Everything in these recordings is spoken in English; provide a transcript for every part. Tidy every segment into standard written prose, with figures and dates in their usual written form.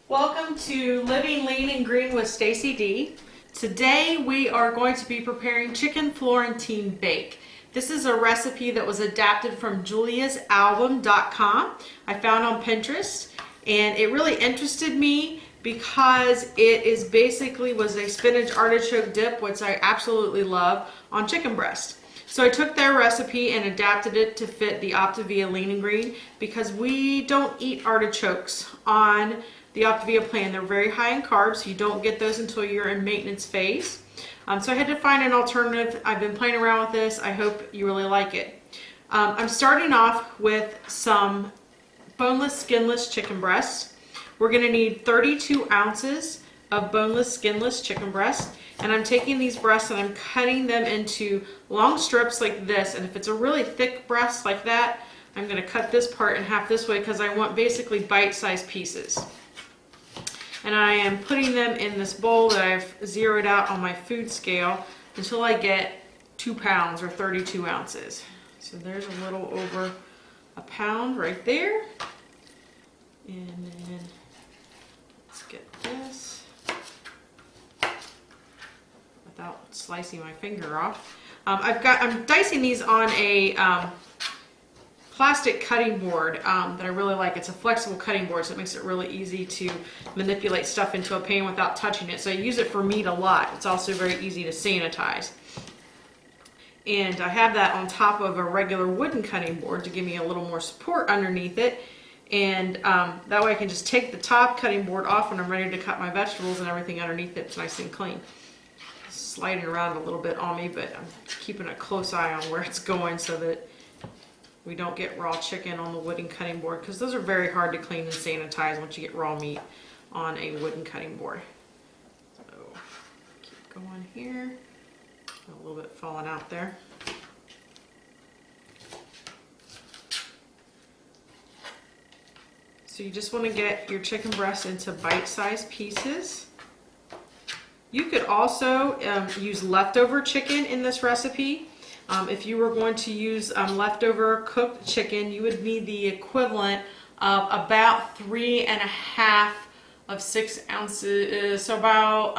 Welcome to Living Lean and Green with Stacy D. Today we are going to be preparing chicken Florentine bake. This is a recipe that was adapted from juliasalbum.com. I found on Pinterest, and it really interested me because it is basically was a spinach artichoke dip, which I absolutely love, on chicken breast. So I took their recipe and adapted it to fit the Optavia Lean and Green because we don't eat artichokes on the Optavia plan. They're very high in carbs, so you don't get those until you're in maintenance phase. So I had to find an alternative. I've been playing around with this. I hope you really like it. I'm starting off with some boneless, skinless chicken breasts. We're going to need 32 ounces of boneless, skinless chicken breast. And I'm taking these breasts and I'm cutting them into long strips like this. And if it's a really thick breast like that, I'm going to cut this part in half this way because I want basically bite-sized pieces. And I am putting them in this bowl that I've zeroed out on my food scale until I get 2 pounds or 32 ounces. So there's a little over a pound right there. And then let's get this without slicing my finger off. I'm dicing these on a plastic cutting board that I really like. It's a flexible cutting board, so it makes it really easy to manipulate stuff into a pan without touching it. So I use it for meat a lot. It's also very easy to sanitize. And I have that on top of a regular wooden cutting board to give me a little more support underneath it. And that way I can just take the top cutting board off when I'm ready to cut my vegetables, and everything underneath it's nice and clean. It's sliding around a little bit on me, but I'm keeping a close eye on where it's going so that we don't get raw chicken on the wooden cutting board, because those are very hard to clean and sanitize once you get raw meat on a wooden cutting board. So keep going here. A little bit falling out there. So you just want to get your chicken breast into bite-sized pieces. You could also use leftover chicken in this recipe. If you were going to use leftover cooked chicken, you would need the equivalent of about 3.5 of 6 ounces, so about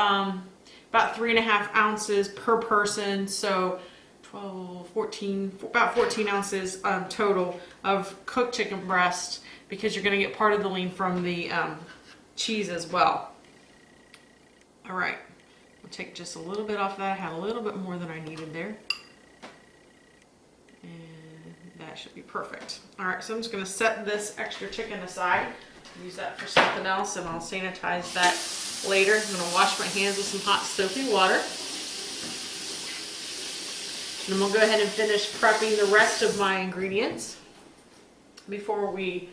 3.5 ounces per person, so 12, 14, about 14 ounces total of cooked chicken breast, because you're going to get part of the lean from the cheese as well. All right, I'll take just a little bit off that. I had a little bit more than I needed there. And that should be perfect. All right, so I'm just going to set this extra chicken aside, use that for something else, and I'll sanitize that later. I'm going to wash my hands with some hot soapy water. And then we'll go ahead and finish prepping the rest of my ingredients before we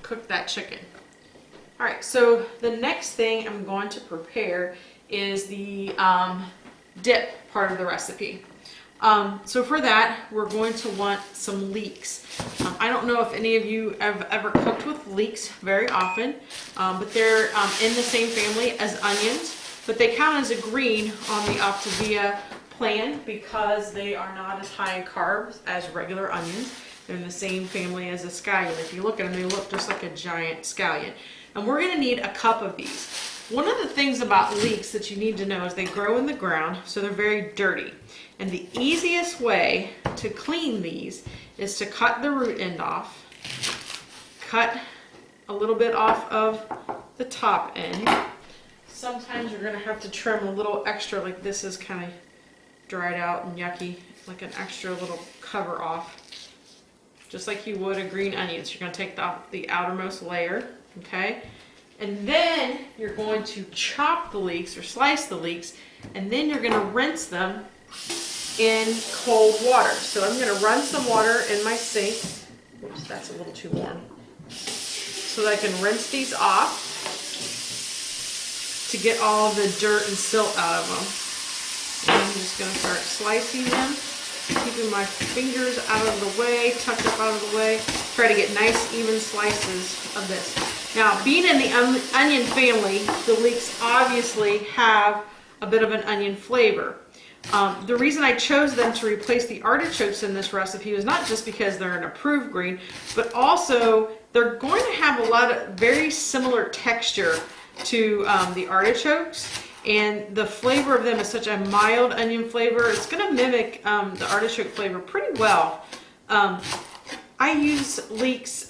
cook that chicken. All right, so the next thing I'm going to prepare is the dip part of the recipe. So for that, we're going to want some leeks. I don't know if any of you have ever cooked with leeks very often, but they're in the same family as onions, but they count as a green on the Optavia plan because they are not as high in carbs as regular onions. They're in the same family as a scallion. If you look at them, they look just like a giant scallion. And we're going to need a cup of these. One of the things about leeks that you need to know is they grow in the ground, so they're very dirty. And the easiest way to clean these is to cut the root end off, cut a little bit off of the top end. Sometimes you're going to have to trim a little extra, like this is kind of dried out and yucky, like an extra little cover off, just like you would a green onion. So you're going to take the outermost layer, okay? And then you're going to chop the leeks or slice the leeks, and then you're going to rinse them in cold water. So I'm going to run some water in my sink. Oops, that's a little too warm. So that I can rinse these off to get all the dirt and silt out of them. And I'm just going to start slicing them, keeping my fingers out of the way, tucked up out of the way. Try to get nice even slices of this. Now, being in the onion family, the leeks obviously have a bit of an onion flavor. The reason I chose them to replace the artichokes in this recipe was not just because they're an approved green, but also they're going to have a lot of very similar texture to the artichokes, and the flavor of them is such a mild onion flavor. It's going to mimic the artichoke flavor pretty well. I use leeks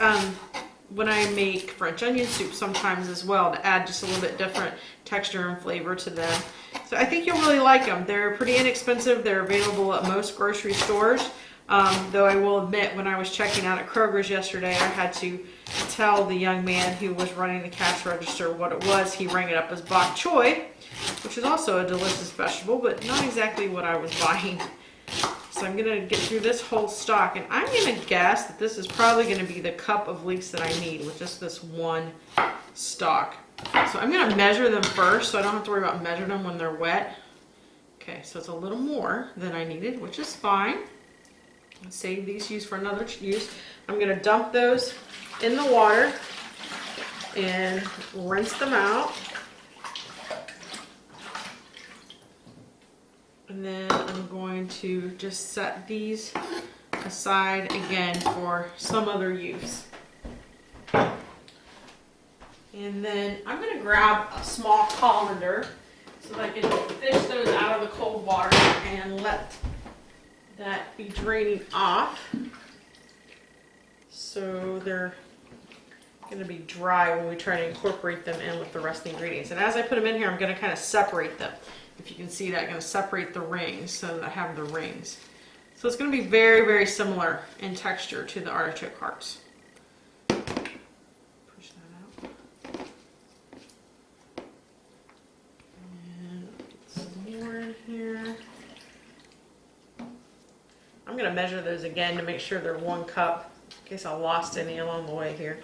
when I make French onion soup sometimes as well, to add just a little bit different texture and flavor to them. So I think you'll really like them. They're pretty inexpensive. They're available at most grocery stores. Though I will admit, when I was checking out at Kroger's yesterday, I had to tell the young man who was running the cash register what it was. He rang it up as bok choy, which is also a delicious vegetable, but not exactly what I was buying. So I'm going to get through this whole stock, and I'm going to guess that this is probably going to be the cup of leeks that I need with just this one stalk. So I'm going to measure them first, so I don't have to worry about measuring them when they're wet. Okay, so it's a little more than I needed, which is fine. Let's save these use for another use. I'm going to dump those in the water and rinse them out. And then I'm going to just set these aside again for some other use. And then I'm going to grab a small colander so that I can fish those out of the cold water and let that be draining off. So they're going to be dry when we try to incorporate them in with the rest of the ingredients. And as I put them in here, I'm going to kind of separate them. If you can see that, I'm going to separate the rings so that I have the rings. So it's going to be very, very similar in texture to the artichoke hearts. Push that out. And get some more in here. I'm going to measure those again to make sure they're 1 cup, in case I lost any along the way here.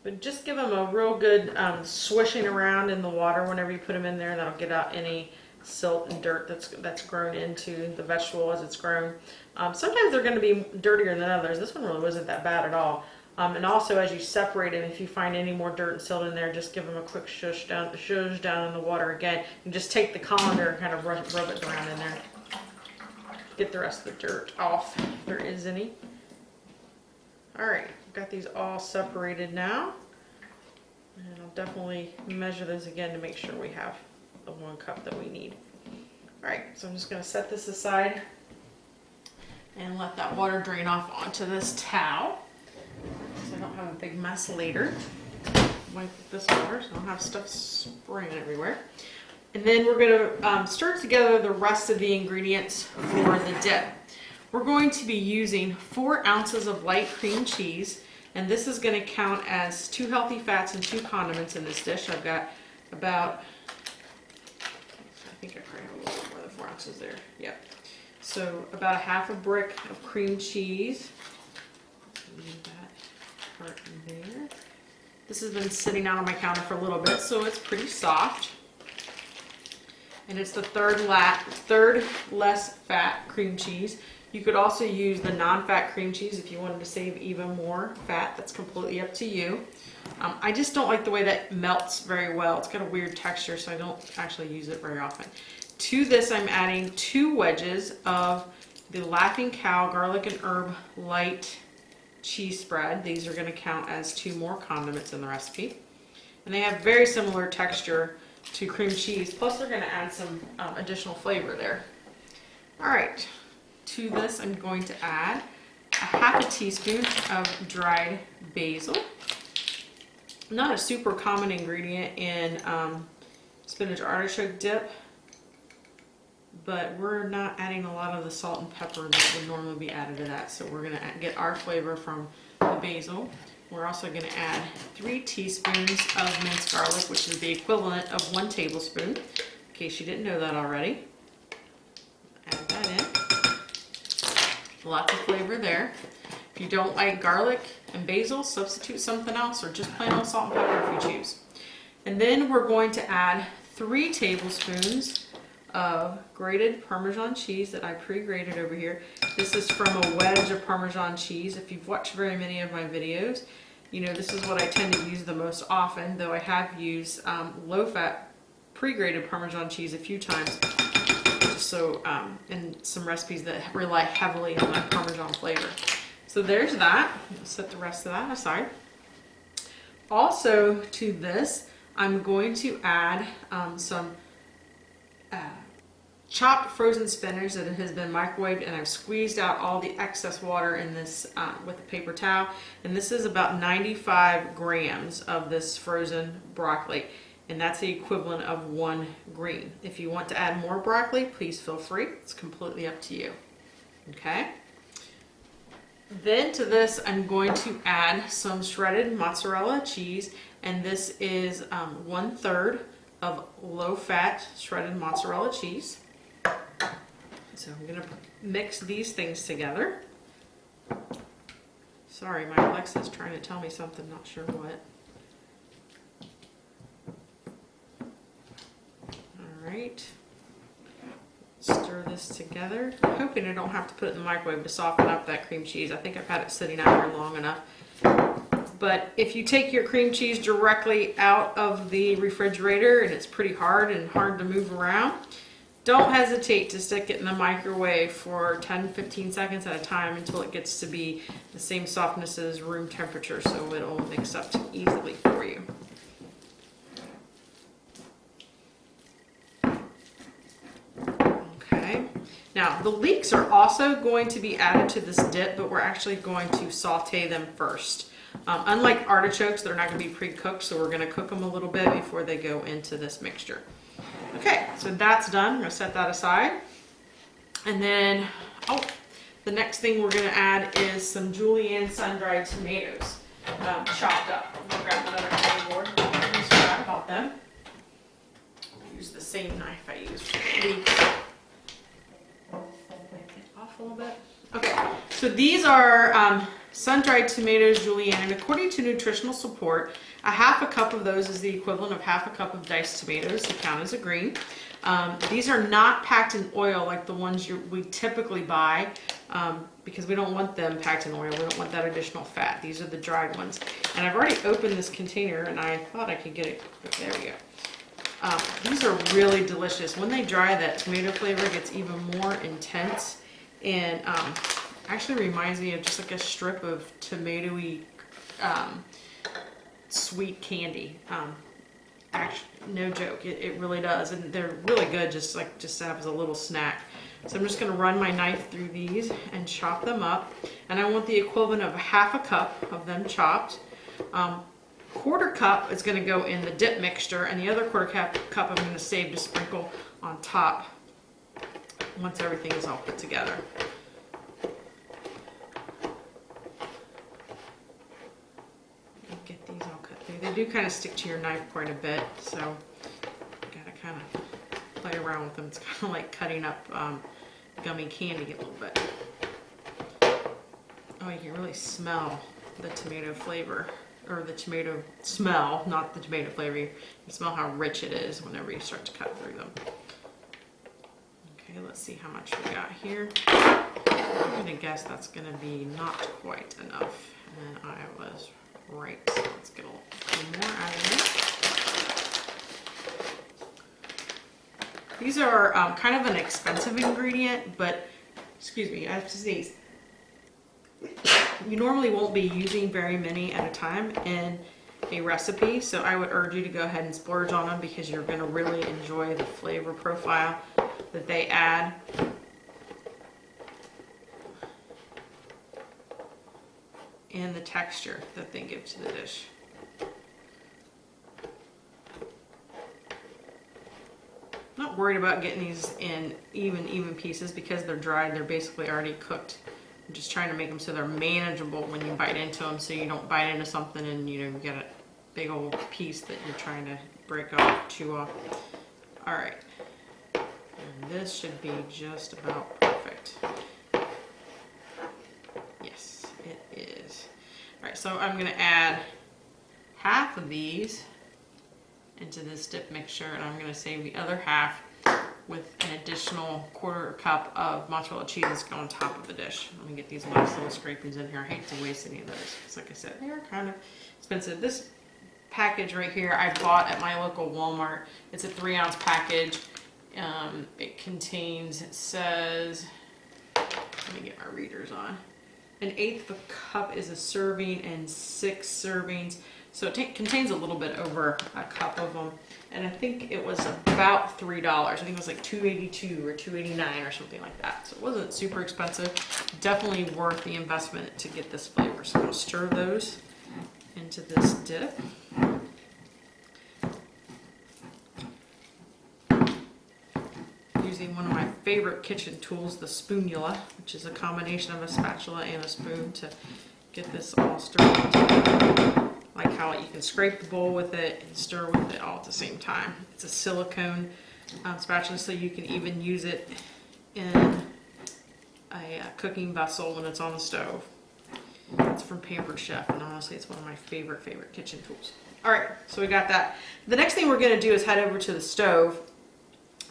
But just give them a real good swishing around in the water whenever you put them in there. That'll get out any silt and dirt that's grown into the vegetable as it's grown. Sometimes they're going to be dirtier than others. This one really wasn't that bad at all. And also, as you separate them, if you find any more dirt and silt in there, just give them a quick shush down in the water again. And just take the colander and kind of rub it around in there. Get the rest of the dirt off, if there is any. All right, got these all separated now. And I'll definitely measure those again to make sure we have the 1 cup that we need. All right, so I'm just going to set this aside and let that water drain off onto this towel so I don't have a big mess later. Wipe this water so I don't have stuff spraying everywhere. And then we're going to stir together the rest of the ingredients for the dip. We're going to be using 4 ounces of light cream cheese, and this is going to count as 2 healthy fats and 2 condiments in this dish. I've got about, I think I probably have a little more than 4 ounces there. Yep. So about 1/2 brick of cream cheese. Leave that part in there. This has been sitting out on my counter for a little bit, so it's pretty soft. And it's the third less fat cream cheese. You could also use the non-fat cream cheese if you wanted to save even more fat. That's completely up to you. I just don't like the way that melts very well. It's got a weird texture, so I don't actually use it very often. To this, I'm adding 2 wedges of the Laughing Cow garlic and herb light cheese spread. These are going to count as 2 more condiments in the recipe. And they have very similar texture to cream cheese, plus they're going to add some additional flavor there. All right. To this, I'm going to add 1/2 teaspoon of dried basil. Not a super common ingredient in spinach artichoke dip, but we're not adding a lot of the salt and pepper that would normally be added to that. So we're going to get our flavor from the basil. We're also going to add 3 teaspoons of minced garlic, which is the equivalent of 1 tablespoon, in case you didn't know that already. Add that in. Lots of flavor there. If you don't like garlic and basil, substitute something else, or just plain old salt and pepper if you choose. And then we're going to add 3 tablespoons of grated Parmesan cheese that I pre-grated over here. This is from a wedge of Parmesan cheese. If you've watched very many of my videos, you know this is what I tend to use the most often, though I have used low-fat pre-grated Parmesan cheese a few times. So in some recipes that rely heavily on that Parmesan flavor. So there's that. I'll set the rest of that aside. Also to this, I'm going to add some chopped frozen spinach that has been microwaved, and I've squeezed out all the excess water in this with a paper towel. And this is about 95 grams of this frozen broccoli, and that's the equivalent of 1 green. If you want to add more broccoli, please feel free. It's completely up to you. Okay. Then to this, I'm going to add some shredded mozzarella cheese, and this is 1/3 of low-fat shredded mozzarella cheese. So I'm going to mix these things together. Sorry, my Alexa's trying to tell me something, not sure what. All right. Stir this together. I'm hoping I don't have to put it in the microwave to soften up that cream cheese. I think I've had it sitting out here long enough. But if you take your cream cheese directly out of the refrigerator and it's pretty hard to move around, don't hesitate to stick it in the microwave for 10-15 seconds at a time until it gets to be the same softness as room temperature, so it'll mix up easily for you. Okay. Now the leeks are also going to be added to this dip, but we're actually going to saute them first. Unlike artichokes, they're not going to be pre-cooked, so we're going to cook them a little bit before they go into this mixture. Okay, so that's done. I'm going to set that aside. And then, the next thing we're going to add is some julienne sun-dried tomatoes, chopped up. I'm going to grab another cutting board. I almost forgot about them. Use the same knife I use for the leeks. Off a little bit. Okay, so these are sun-dried tomatoes julienne, and according to nutritional support, a 1/2 cup of those is the equivalent of 1/2 cup of diced tomatoes to count as a green. These are not packed in oil like the ones we typically buy, because we don't want them packed in oil. We don't want that additional fat. These are the dried ones. And I've already opened this container, and I thought I could get it. There we go. These are really delicious. When they dry, that tomato flavor gets even more intense, and actually reminds me of just like a strip of tomatoey sweet candy. Actually, no joke, it really does, and they're really good just to have as a little snack. So I'm just going to run my knife through these and chop them up, and I want the equivalent of 1/2 cup of them chopped. 1/4 cup is going to go in the dip mixture, and the other 1/4 cup I'm going to save to sprinkle on top once everything is all put together. Get these all cut through. They do kind of stick to your knife quite a bit, so you gotta kind of play around with them. It's kind of like cutting up gummy candy a little bit. Oh, you can really smell the tomato flavor, or the tomato smell, not the tomato flavor. You can smell how rich it is whenever you start to cut through them. Okay, let's see how much we got here. I'm gonna guess that's gonna be not quite enough, and I was right. So let's get a little more out of here. These are kind of an expensive ingredient, but excuse me, I have to sneeze. You normally won't be using very many at a time in a recipe, so I would urge you to go ahead and splurge on them because you're going to really enjoy the flavor profile that they add. And the texture that they give to the dish. Not worried about getting these in even pieces because they're dried. They're basically already cooked. I'm just trying to make them so they're manageable when you bite into them, so you don't bite into something and you get a big old piece that you're trying to break off, chew off. All right, and this should be just about perfect. Yes, it is. All right, so I'm going to add 1/2 of these into this dip mixture, and I'm going to save the other 1/2 with an additional 1/4 cup of mozzarella cheese that's going on top of the dish. Let me get these last little scrapings in here. I hate to waste any of those because, like I said, they are kind of expensive. This package right here I bought at my local Walmart. It's a 3-ounce package. It contains, it says, let me get my readers on. 1/8 of a cup is a serving and 6 servings. So it contains a little bit over a cup of them. And I think it was about $3. I think it was like $2.82 or $2.89 or something like that. So it wasn't super expensive. Definitely worth the investment to get this flavor. So I'm gonna stir those into this dip. Using one of my favorite kitchen tools, the spoonula, which is a combination of a spatula and a spoon to get this all stirred together. Like how you can scrape the bowl with it and stir with it all at the same time. It's a silicone spatula, so you can even use it in a cooking vessel when it's on the stove. It's from Paper Chef, and honestly, it's one of my favorite kitchen tools. All right, so we got that. The next thing we're gonna do is head over to the stove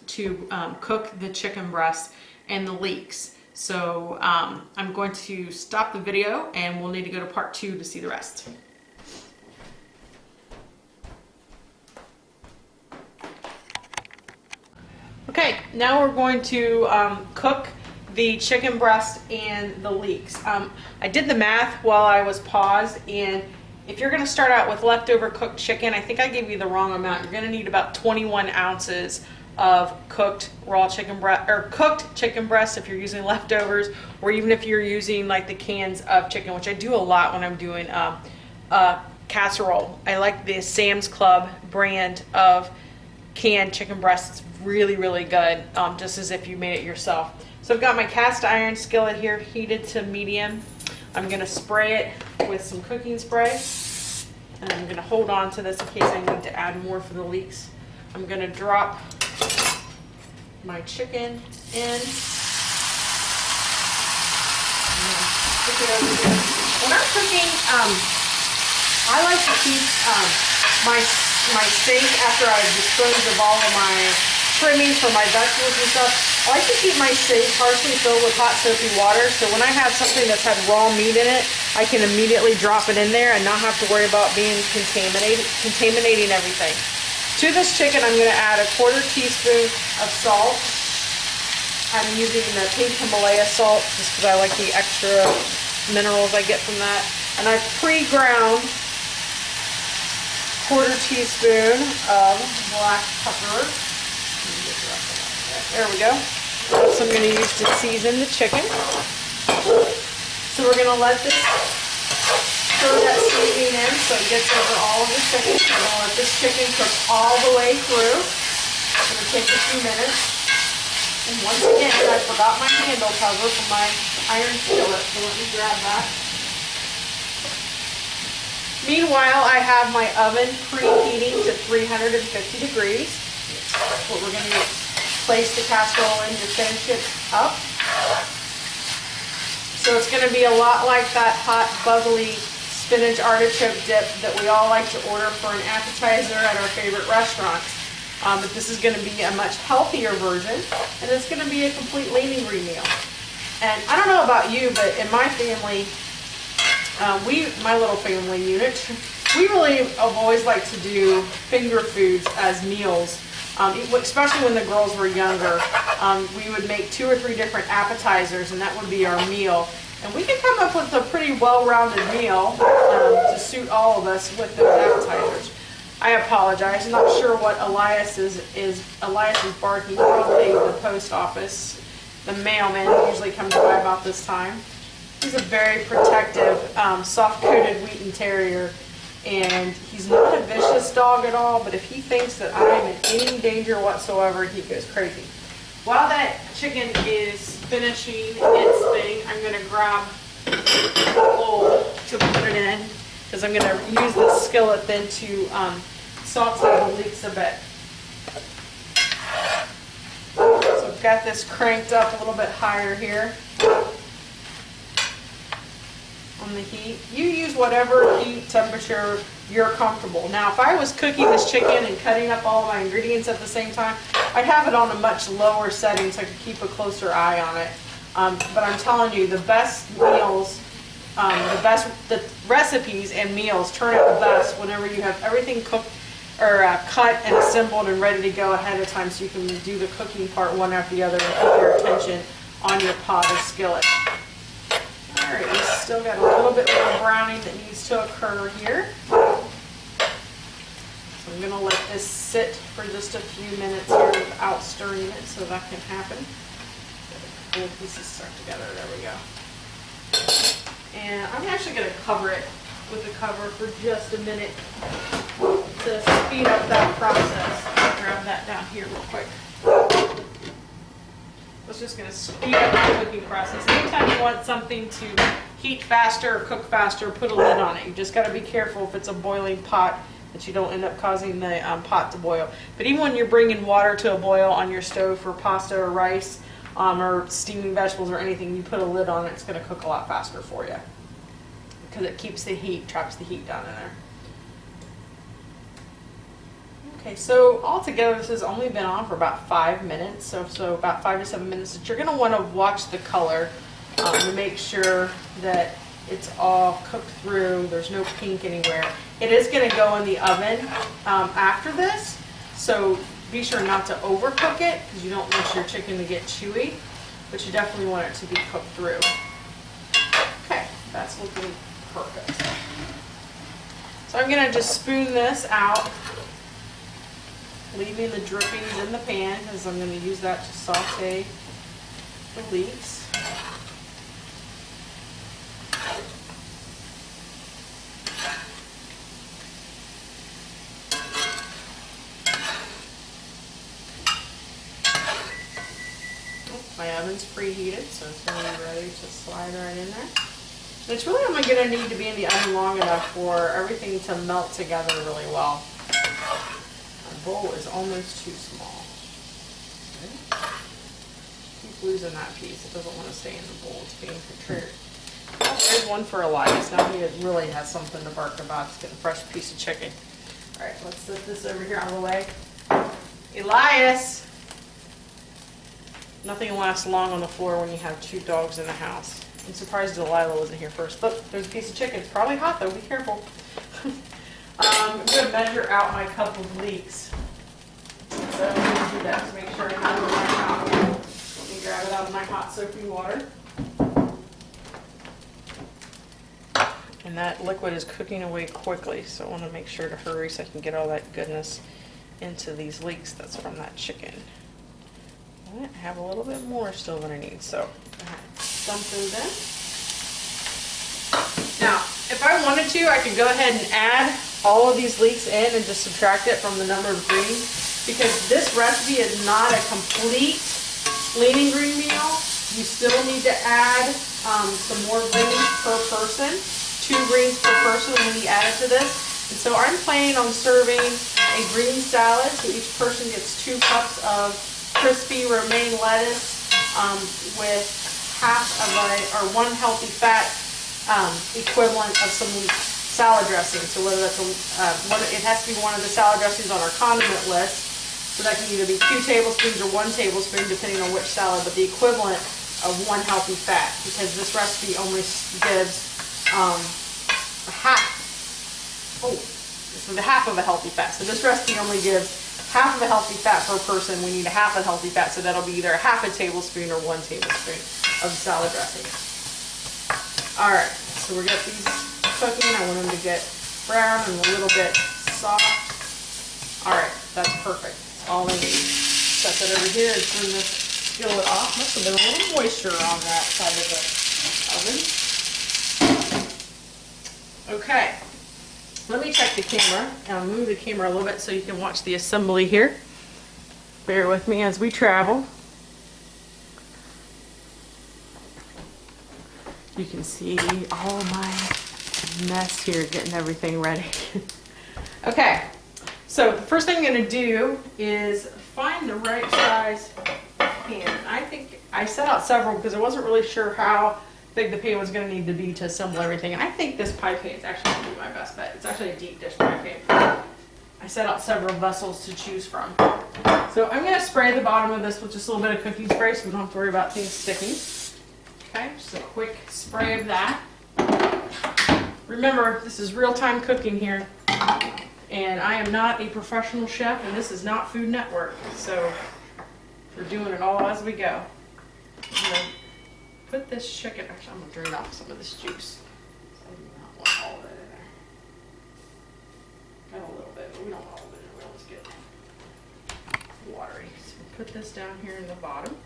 to cook the chicken breast and the leeks. So I'm going to stop the video and we'll need to go to part 2 to see the rest. Okay, now we're going to cook the chicken breast and the leeks. I did the math while I was paused, and if you're going to start out with leftover cooked chicken, I think I gave you the wrong amount. You're going to need about 21 ounces of cooked raw chicken breast, or cooked chicken breast if you're using leftovers, or even if you're using like the cans of chicken, which I do a lot when I'm doing casserole. I like the Sam's Club brand of canned chicken breast. It's really, really good, just as if you made it yourself. So I've got my cast iron skillet here heated to medium. I'm going to spray it with some cooking spray, and I'm going to hold on to this in case I need to add more for the leeks. I'm going to drop my chicken in. Stick it over here. When I'm cooking, I like to keep my steak, after I've disposed of all of my trimmings for my vegetables and stuff, I like to keep my steak partially filled with hot soapy water, so when I have something that's had raw meat in it, I can immediately drop it in there and not have to worry about being contaminating everything. To this chicken, I'm going to add a 1/4 teaspoon of salt. I'm using the pink Himalaya salt just because I like the extra minerals I get from that. And I've pre-ground 1/4 teaspoon of black pepper. There we go. That's what I'm going to use to season the chicken. So we're going to let this stir that seasoning in so it gets over all of the chicken. We're going to let this chicken cook all the way through. It's going to take a few minutes. And once again, I forgot my handle cover for my iron skillet, so let me grab that. Meanwhile, I have my oven preheating to 350 degrees. That's what we're going to use. Place the casserole in to finish it up. So it's going to be a lot like that hot, bubbly spinach artichoke dip that we all like to order for an appetizer at our favorite restaurants. But this is going to be a much healthier version, and it's going to be a complete lean green meal. And I don't know about you, but in my family, my little family unit, we really have always liked to do finger foods as meals. Especially when the girls were younger, we would make 2 or 3 different appetizers, and that would be our meal. And we could come up with a pretty well-rounded meal to suit all of us with those appetizers. I apologize. I'm not sure what Elias is. Elias is barking. Probably the post office. The mailman usually comes by about this time. He's a very protective, soft-coated Wheaten Terrier. And he's not a vicious dog at all, but if he thinks that I'm in any danger whatsoever, he goes crazy. While that chicken is finishing its thing, I'm going to grab a bowl to put it in, because I'm going to use this skillet then to saute the leeks a bit. So I've got this cranked up a little bit higher here. On on the heat. You use whatever heat temperature you're comfortable. Now, if I was cooking this chicken and cutting up all my ingredients at the same time, I'd have it on a much lower setting so I could keep a closer eye on it. But I'm telling you, the best meals, the recipes and meals turn out the best whenever you have everything cooked or cut and assembled and ready to go ahead of time, so you can do the cooking part one after the other and keep your attention on your pot or skillet. All right, we still got a little bit more browning that needs to occur here. So I'm going to let this sit for just a few minutes here without stirring it so that can happen. Get the pieces stuck together. There we go. And I'm actually going to cover it with the cover for just a minute to speed up that process. I'll grab that down here real quick. It's just going to speed up the cooking process. Anytime you want something to heat faster or cook faster, put a lid on it. You just got to be careful if it's a boiling pot that you don't end up causing the pot to boil. But even when you're bringing water to a boil on your stove for pasta or rice or steaming vegetables or anything, you put a lid on it, it's going to cook a lot faster for you because it keeps the heat, traps the heat down in there. Okay, so altogether this has only been on for about 5 minutes, so about 5 to 7 minutes. You're going to want to watch the color to make sure that it's all cooked through, there's no pink anywhere. It is going to go in the oven after this, so be sure not to overcook it because you don't want your chicken to get chewy, but you definitely want it to be cooked through. Okay, that's looking perfect. So I'm going to just spoon this out, leaving the drippings in the pan because I'm going to use that to saute the leeks. My oven's preheated, so it's going to be ready to slide right in there. And it's really only going to need to be in the oven long enough for everything to melt together really well. My bowl is almost too small. Okay. Keep losing that piece. It doesn't want to stay in the bowl. It's being protruded. Oh, there's one for Elias. Now he really has something to bark about. He's getting a fresh piece of chicken. All right, let's set this over here out of the way. Elias! Nothing lasts long on the floor when you have 2 dogs in the house. I'm surprised Delilah wasn't here first. Look, there's a piece of chicken. It's probably hot though, be careful. I'm going to measure out my cup of leeks. So I'm going to do that to make sure I have it in my hot water. Let me grab it out of my hot soapy water. And that liquid is cooking away quickly, so I want to make sure to hurry so I can get all that goodness into these leeks that's from that chicken. I have a little bit more still than I need, so dump those in. Now, if I wanted to, I could go ahead and add all of these leeks in and just subtract it from the number of greens, because this recipe is not a complete lean green meal. You still need to add some more greens per person, 2 greens per person when you add it to this. And so I'm planning on serving a green salad, so each person gets 2 cups of crispy romaine lettuce with half of one healthy fat equivalent of some salad dressing. So whether that's it has to be one of the salad dressings on our condiment list. So that can either be 2 tablespoons or 1 tablespoon depending on which salad, but the equivalent of 1 healthy fat, because this recipe only gives half of a healthy fat. So this recipe only gives half of a healthy fat per person. We need a half a healthy fat, so that'll be either a half a tablespoon or 1 tablespoon of salad dressing. All right, so we got these cooking. I want them to get brown and a little bit soft. All right, that's perfect. That's all I need. Set that over here and turn this skillet off. Must have been a little moisture on that side of the oven. Okay. Let me check the camera. I'll move the camera a little bit so you can watch the assembly here. Bear with me as we travel. You can see all my mess here getting everything ready. Okay, so the first thing I'm going to do is find the right size pan. I think I set out several because I wasn't really sure how big the pan was going to need to be to assemble everything. And I think this pie pan is actually going to be my best bet. It's actually a deep dish pie pan. I set out several vessels to choose from. So I'm going to spray the bottom of this with just a little bit of cooking spray so we don't have to worry about things sticking. Okay, just a quick spray of that. Remember, this is real-time cooking here. And I am not a professional chef, and this is not Food Network. So we're doing it all as we go. I'm going to put this chicken, actually I'm going to drain off some of this juice. I do not want all of it in there. Got a little bit, but we don't want all of it in there. We always get watery. So we'll put this down here in the bottom.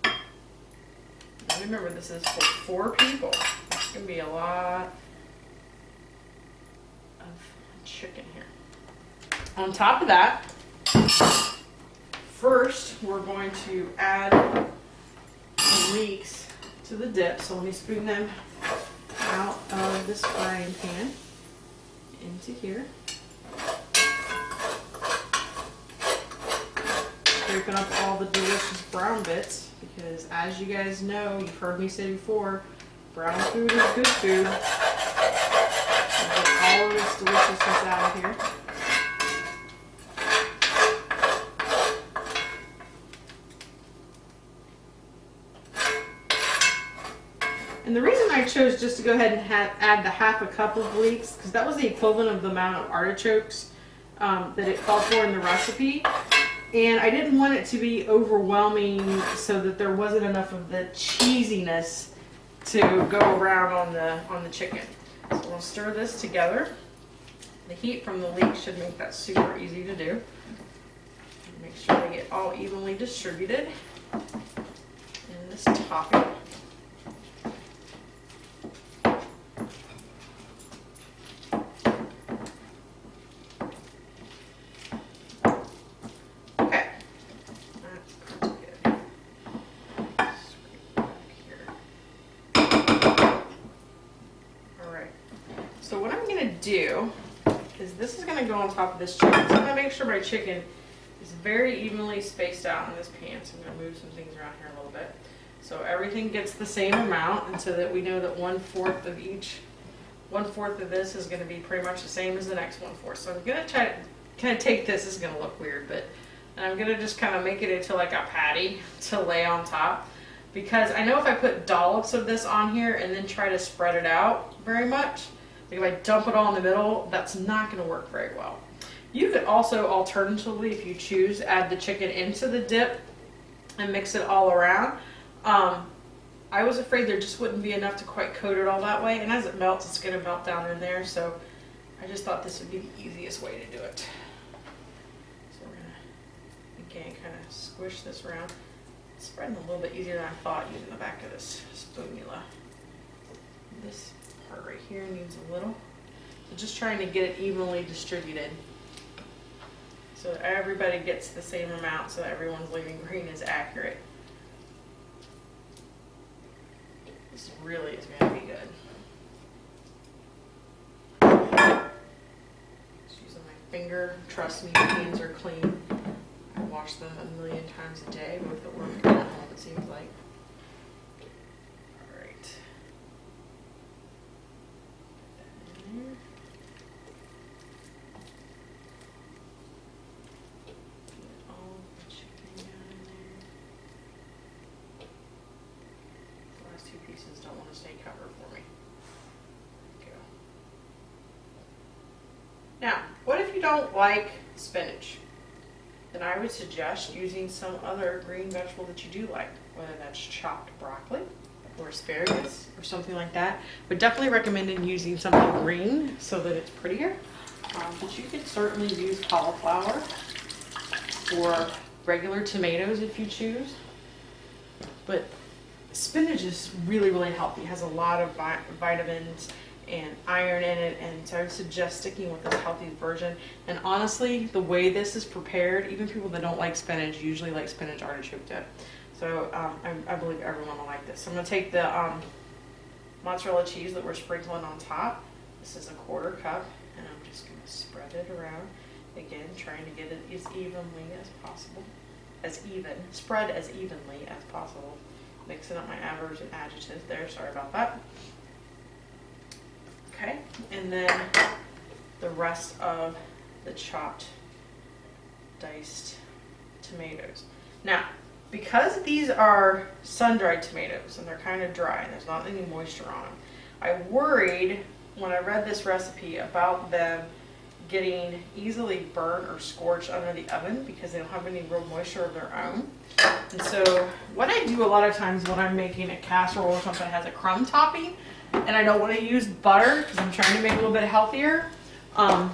Now remember, this is for 4 people. It's going to be a lot of chicken here. On top of that, first we're going to add the leeks to the dip. So let me spoon them out of this frying pan into here. Scraping up all the delicious brown bits because, as you guys know, you've heard me say before, brown food is good food. Get all of this deliciousness out of here. And the reason I chose just to go ahead and add the half a cup of leeks, because that was the equivalent of the amount of artichokes that it called for in the recipe. And I didn't want it to be overwhelming so that there wasn't enough of the cheesiness to go around on the chicken. So we'll stir this together. The heat from the leeks should make that super easy to do. Make sure they get all evenly distributed in this topping. So what I'm going to do is this is going to go on top of this chicken. So I'm going to make sure my chicken is very evenly spaced out in this pan. So I'm going to move some things around here a little bit. So everything gets the same amount, and so that we know that 1/4 of each, 1/4 of this is going to be pretty much the same as the next 1/4. So I'm going to try to kind of take this, is going to look weird, but I'm going to just kind of make it into like a patty to lay on top. Because I know if I put dollops of this on here and then try to spread it out very much, if I dump it all in the middle, that's not going to work very well. You could also alternatively, if you choose, add the chicken into the dip and mix it all around. I was afraid there just wouldn't be enough to quite coat it all that way, and as it melts, it's going to melt down in there, so I just thought this would be the easiest way to do it. So we're going to, again, kind of squish this around. It's spreading a little bit easier than I thought using the back of this spoonula. This part right here needs a little. So just trying to get it evenly distributed so that everybody gets the same amount, so that everyone's leaving green is accurate. This really is going to be good. Just using my finger. Trust me, my hands are clean. I wash them a million times a day, both at work and at home, it seems like. Don't want to stay covered for me. There we go. Now, what if you don't like spinach? Then I would suggest using some other green vegetable that you do like, whether that's chopped broccoli or asparagus or something like that. But definitely recommend using something green so that it's prettier. But you could certainly use cauliflower or regular tomatoes if you choose. But spinach is really, really healthy. It has a lot of vitamins and iron in it, and so I would suggest sticking with this healthy version. And honestly, the way this is prepared, even people that don't like spinach usually like spinach artichoke dip. So I believe everyone will like this. So I'm going to take the mozzarella cheese that we're sprinkling on top. This is a 1/4 cup, and I'm just going to spread it around. Again, trying to get it as evenly as possible. Spread as evenly as possible. Mixing up my adverbs and adjectives there, sorry about that. Okay, and then the rest of the chopped, diced tomatoes. Now, because these are sun-dried tomatoes and they're kind of dry and there's not any moisture on them, I worried when I read this recipe about them getting easily burnt or scorched under the oven because they don't have any real moisture of their own. And so what I do a lot of times when I'm making a casserole or something that has a crumb topping and I don't want to use butter because I'm trying to make it a little bit healthier, I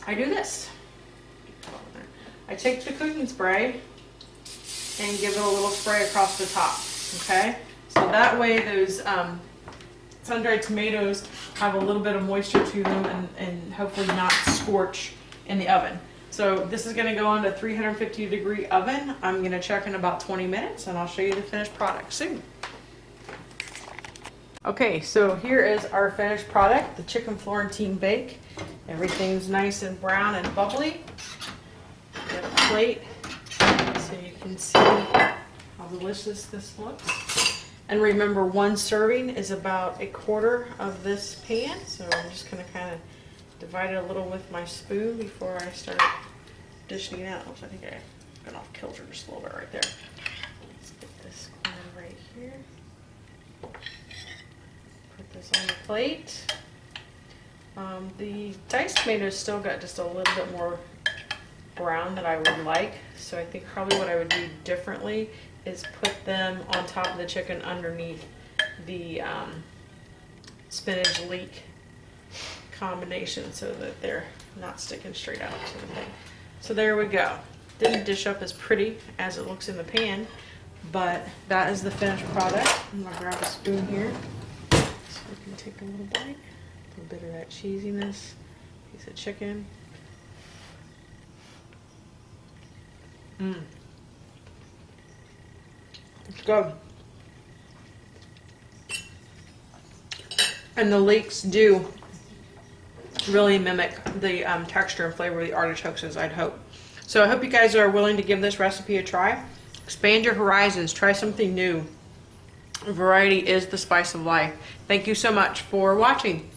do this. I take the cooking spray and give it a little spray across the top, okay? So that way those sun-dried tomatoes have a little bit of moisture to them and hopefully not scorch in the oven. So this is gonna go into a 350-degree oven. I'm gonna check in about 20 minutes and I'll show you the finished product soon. Okay, so here is our finished product, the chicken Florentine bake. Everything's nice and brown and bubbly. Get a plate so you can see how delicious this looks. And remember, one serving is about 1/4 of this pan, so I'm just going to kind of divide it a little with my spoon before I start dishing it out. I think I got off kilter just a little bit right there. Let's get this corner right here. Put this on the plate. The diced tomatoes still got just a little bit more brown than I would like, so I think probably what I would do differently is put them on top of the chicken underneath the spinach leek combination so that they're not sticking straight out sort of thing. So there we go. Didn't dish up as pretty as it looks in the pan, but that is the finished product. I'm gonna grab a spoon here so we can take a little bite. A little bit of that cheesiness, piece of chicken. It's good. And the leeks do really mimic the texture and flavor of the artichokes, as I'd hope. So I hope you guys are willing to give this recipe a try. Expand your horizons. Try something new. Variety is the spice of life. Thank you so much for watching.